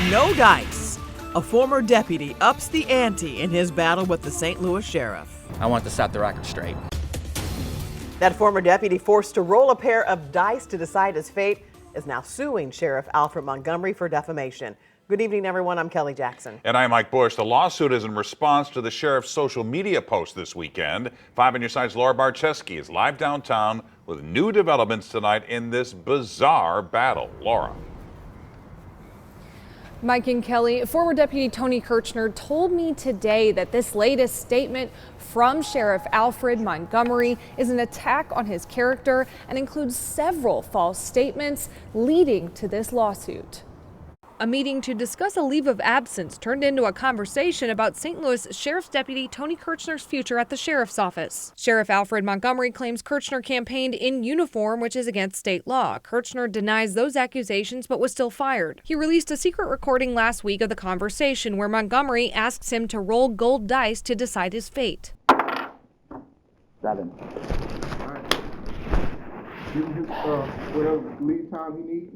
No dice. A former deputy ups the ante in his battle with the St. Louis sheriff. I want to set the record straight. That former deputy forced to roll a pair of dice to decide his fate is now suing Sheriff Alfred Montgomery for defamation. Good evening, everyone. I'm Kelly Jackson. And I'm Mike Bush. The lawsuit is in response to the sheriff's social media post this weekend. 5 on your side's Laura Barczewski is live downtown with new developments tonight in this bizarre battle. Laura. Mike and Kelly, former Deputy Tony Kirchner told me today that this latest statement from Sheriff Alfred Montgomery is an attack on his character and includes several false statements leading to this lawsuit. A meeting to discuss a leave of absence turned into a conversation about St. Louis Sheriff's Deputy Tony Kirchner's future at the sheriff's office. Sheriff Alfred Montgomery claims Kirchner campaigned in uniform, which is against state law. Kirchner denies those accusations but was still fired. He released a secret recording last week of the conversation where Montgomery asks him to roll gold dice to decide his fate. 7. All right. Give him his whatever lead time he needs.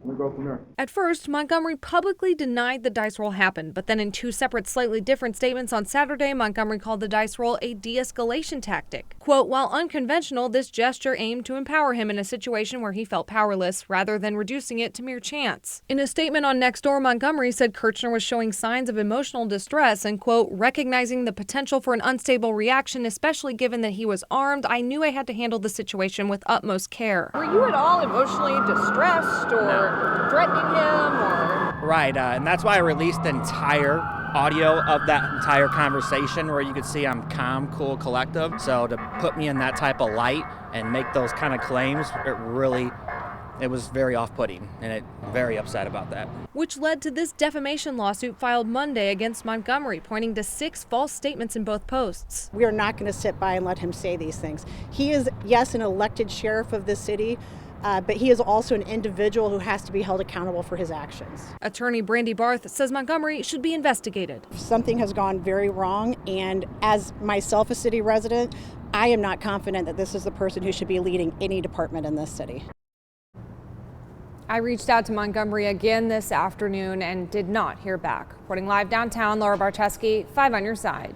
We'll go from there. At first, Montgomery publicly denied the dice roll happened, but then in two separate, slightly different statements on Saturday, Montgomery called the dice roll a de-escalation tactic. Quote, while unconventional, this gesture aimed to empower him in a situation where he felt powerless, rather than reducing it to mere chance. In a statement on Nextdoor, Montgomery said Kirchner was showing signs of emotional distress and, quote, recognizing the potential for an unstable reaction, especially given that he was armed, I knew I had to handle the situation with utmost care. Were you at all emotionally distressed or threatening him or? Right, and that's why I released the entire audio of that entire conversation where you could see I'm calm, cool, collective. So to put me in that type of light and make those kind of claims, it was very off-putting, and very upset about that. Which led to this defamation lawsuit filed Monday against Montgomery, pointing to 6 false statements in both posts. We are not going to sit by and let him say these things. He is, yes, an elected sheriff of this city, but he is also an individual who has to be held accountable for his actions. Attorney Brandy Barth says Montgomery should be investigated. Something has gone very wrong, and as myself a city resident, I am not confident that this is the person who should be leading any department in this city. I reached out to Montgomery again this afternoon and did not hear back. Reporting live downtown, Laura Barczewski, 5 on your side.